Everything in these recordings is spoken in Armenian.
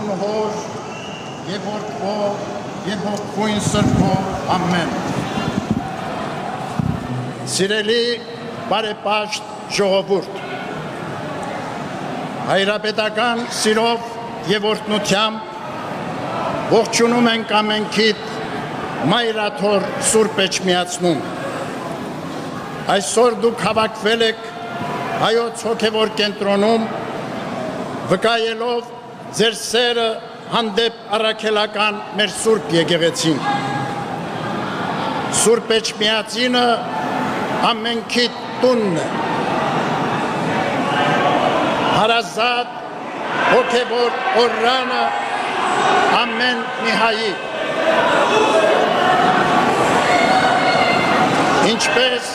Աստծուն հոր և որդվո և հոգվույն սրբո, ամեն։ Սիրելի բարեպաշտ ժողովուրդ, հայրապետական սիրով և օրհնությամբ ողջունում ենք ամենքիդ Մայրաթոր Սուրբ Էջմիածնում։ Այսօր դուք հավաքվել եք հայոց հոգևոր կենտրոնում, վկայելով ձեր սերը հանդեպ առաքելական մեր Սուրբ եկեղեցին։ Սուրբ Էջմիածինը ամենքիդ տունն է, հարազատ հոգևոր օրրանը ամեն մի հայի։ Ինչպես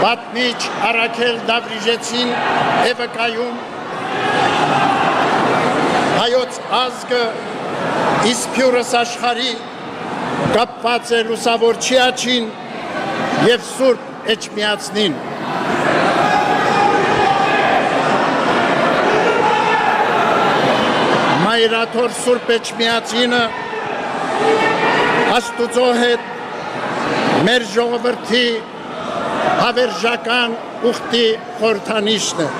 պատմիչ Առաքել Դավրիժեցին է վկայում, հայոց ազգը իսփյուրս աշխարհի կապված է լուսավորչի աջին և Սուրբ Էջմիածնին։ Մայրաթոր Սուրբ Էջմիածինը Աստուծո հետ մեր ժողովրդի հավերժական ուխտի խորհրդանիշն է։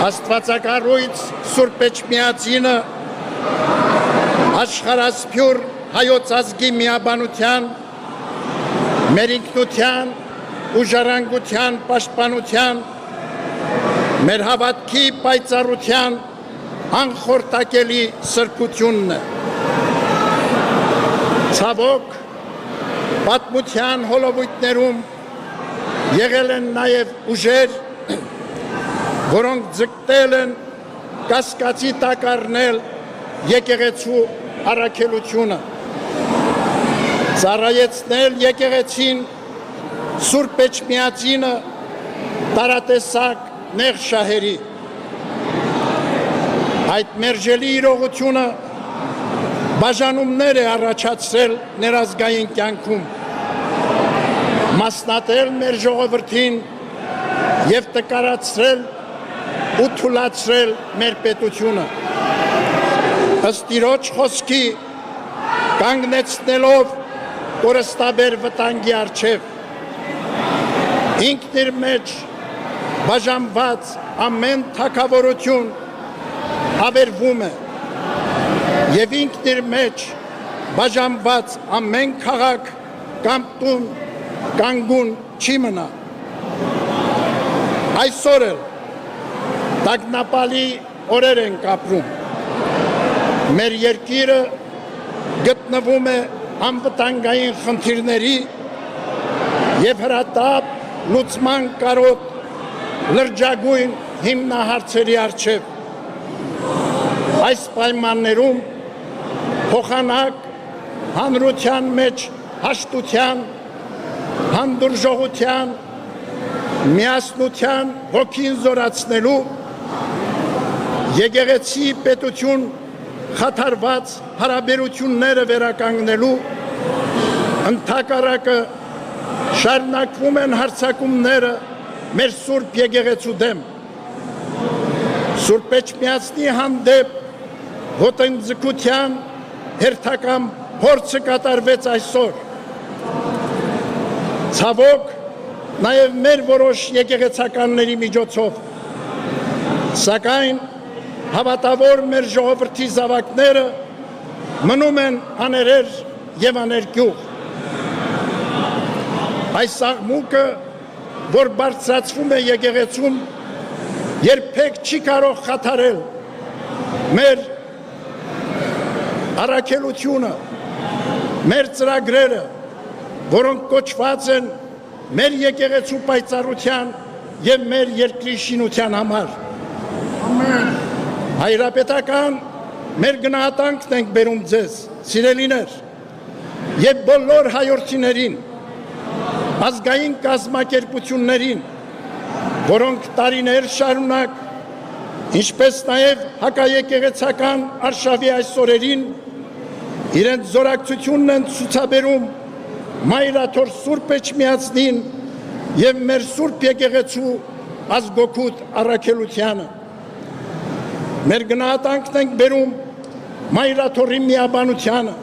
Աստվածակառույց Սուրբ Էջմիածինը աշխարհասփյուր հայոց ազգի միաբանության, մեր ինքնության ու ժառանգության պաշտպանության, մեր հավատքի պայծառության անխորտակելի սրբությունն է։ Ցավոք, պատմության հոլովույթներում եղել են նաև ուժեր, որոնք ձգտել են կասկածի տակ առնել եկեղեցու առաքելությունը, ծառայեցնել եկեղեցին Սուրբ Էջմիածինը տարատեսակ նեղ շահերի։ Այդ մերժելի իրողությունը բաժանումներ է առաջացրել ներազգային կյանքում, մասնատել մեր ժողովրդին և տկարացրել ու թուլացրել մեր պետությունը։ Ըստ Տիրոջ խոսքի կանգնեցնելով կորստաբեր վտանգի առջև, ինքն իր մեջ բաժանված ամեն թագավորություն ավերվում է և ինքն իր մեջ բաժանված ամեն քաղաք կամ տուն կանգուն չի մնա։ Այսօր էլ տագնապալի օրեր ենք ապրում։ Մեր երկիրը գտնվում է անվտանգային խնդիրների և հրատապ լուծման կարոտ լրջագույն հիմնահարցերի առջև։ Այս պայմաններում փոխանակ հանրության մեջ հաշտության, հանդուրժողության, միասնության հոգին զորացնելու, եկեղեցի պետություն խաթարված հարաբերությունները վերականգնելու, ընդհակառակը շարունակվում են հարձակումները մեր Սուրբ եկեղեցու դեմ։ Սուրբ Էջմիածնի հանդեպ ոտնձգության հերթական փորձը կատարվեց այսօր։ Ցավոք, նաև մեր որոշ եկեղեցականների միջոցով, սակայն հավատավոր մեր ժողովրդի զավակները մնում են աներեր և աներկյուղ։ Այս աղմուկը, որ բարձրացվում է եկեղեցում, երբեք չի կարող խաթարել մեր առաքելությունը, մեր ծրագրերը, որոնք կոչված են մեր եկեղեցու պայծառության և մեր երկրի շինության համար։ Հայրապետական մեր գնահատանքն ենք բերում ձեզ, սիրելիներ, և բոլոր հայորդիներին, ազգային կազմակերպություններին, որոնք տարիներ շարունակ, ինչպես նաև հակաեկեղեցական արշավի այս օրերին իրենց զորակցությունն են ցուցաբերում Մայրաթոր Սուրբ Էջմիածնին և մեր Սուրբ եկեղեցու ազգօգուտ առաքելությանը։ Մեր գնահատանքն ենք բերում մայրաթորի միաբանությանը,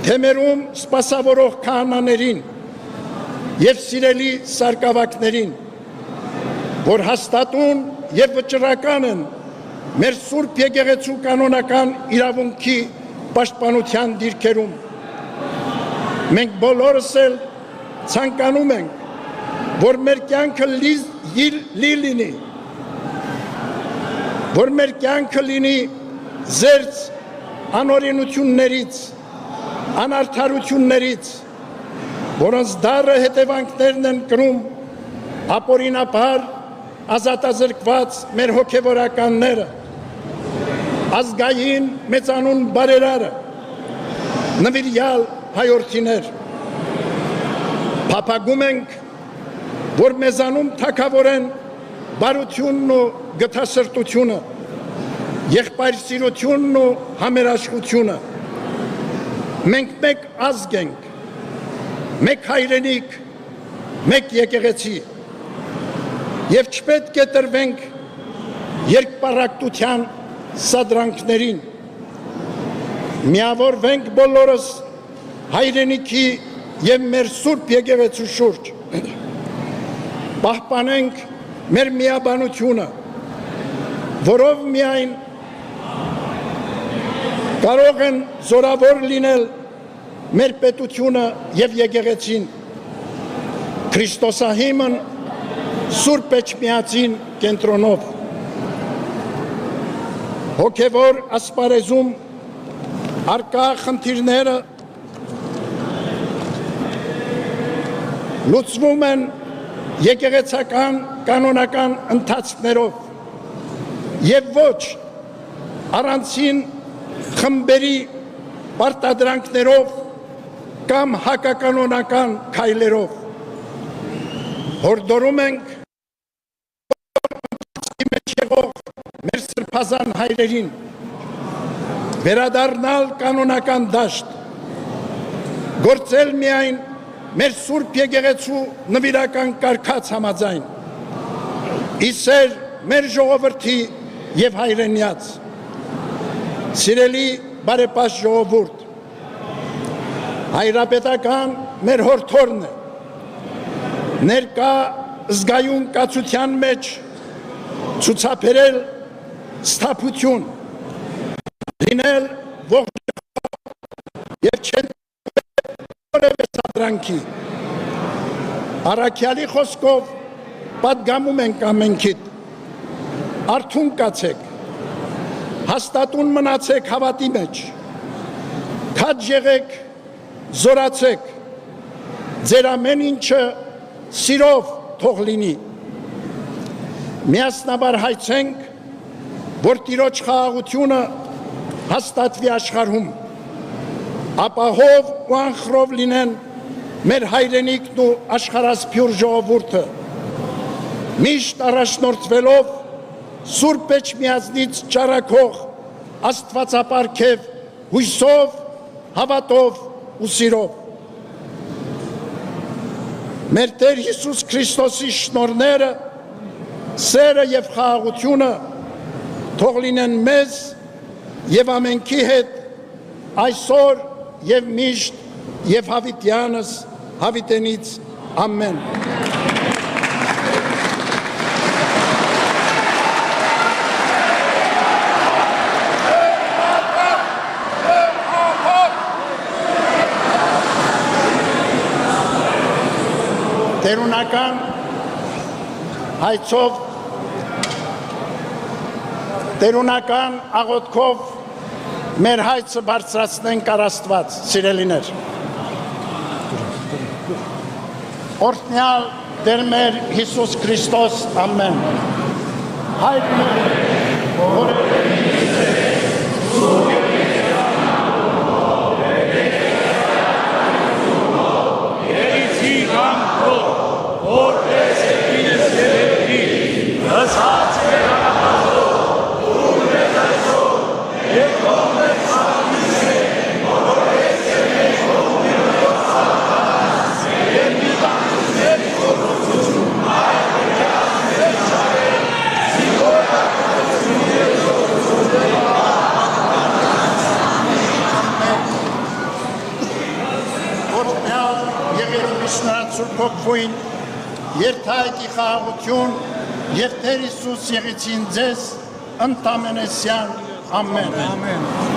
թեմերում սպասավորող քահանաներին և սիրելի սարկավակներին, որ հաստատուն և վճռական են մեր Սուրբ Եկեղեցու կանոնական իրավունքի պաշտպանության դիրքերում։ Մենք բոլորս էլ ցանկանում ենք, որ մեր կյանքը լինի, որ մեր կյանքը լինի զերծ անօրենություններից, անարդարություններից, որոնց դառը հետևանքներն են կրում ապօրինաբար ազատազրկված մեր հոգևորականները, ազգային մեծանուն բարերարը, նվիրյալ հայորդիներ։ Փափագում ենք, որ մեզանում թագավորեն բարությունն ու գթասրտությունը, եղբայրսիրությունն ու համերաշխությունը։ Մենք մեկ ազգ ենք, մեկ հայրենիք, մեկ եկեղեցի, և չպետք է տրվենք երկպառակտության սադրանքներին, միավորվենք բոլորս հայրենիքի և մեր Սուրբ Եկեղեցու շուրջ, պահպանենք մեր միաբանությունը, որով միայն կարող են զորավոր լինել մեր պետությունը և եկեղեցին, Քրիստոսահիմն Սուրբ Էջմիածին կենտրոնով։ Հոգևոր ասպարեզում առկա խնդիրները լուծվում են եկեղեցական կանոնական ընթացքներով և ոչ առանցին խմբերի պարտադրանքներով կամ հակականոնական քայլերով։ Հորդորում ենք մեջ եղող մեր սրբազան հայրերին վերադառնալ կանոնական դաշտ, գործել միայն մեր Սուրբ Եկեղեցու նվիրական կարգած համաձայն, իսեր մեր ժողովրդի և հայրենյաց։ Սիրելի բարեպաշտ ժողովուրդ, հայրապետական մեր հորդորն է ներկա զգայուն կացության մեջ ցուցաբերել սթափություն, լինել ողջ և չեն որևէ սադրանքի։ Առաքյալի խոսքով պատգամում ենք ամենքիդ, արթուն կացեք, հաստատուն մնացեք հավատի մեջ, քաջ եղեք, զորացեք, ձեր ամեն ինչը սիրով թող լինի։ Միասնաբար հայցենք, որ Տիրոջ խաղաղությունը հաստատվի աշխարհում, ապահով ու անխռով լինեն մեր հայրենիքն ու աշխարհասփյուր ժողովուրդը, միշտ առաջնորդվելով Սուրբ Էջմիածնից ճառագող աստվածապարգև հույսով, հավատով ու սիրով։ Մեր Տեր Հիսուս Քրիստոսի շնորհները, սերը և խաղաղությունը թող լինեն մեզ և ամենքի հետ այսօր և միշտ և հավիտյանս հավիտենից ամեն։ Տերունական հայցով, տերունական աղոթքով մեր հայցը բարձրացնենք առ Աստված, սիրելիներ։ Օրհնյալ Տեր մեր Հիսուս Քրիստոս, ամեն։ Հայր մեր, որ ապրվույն, երթայքի խաղաղություն և Տեր Հիսուս եղեցին ձեզ ընդամենեսյան ամեն։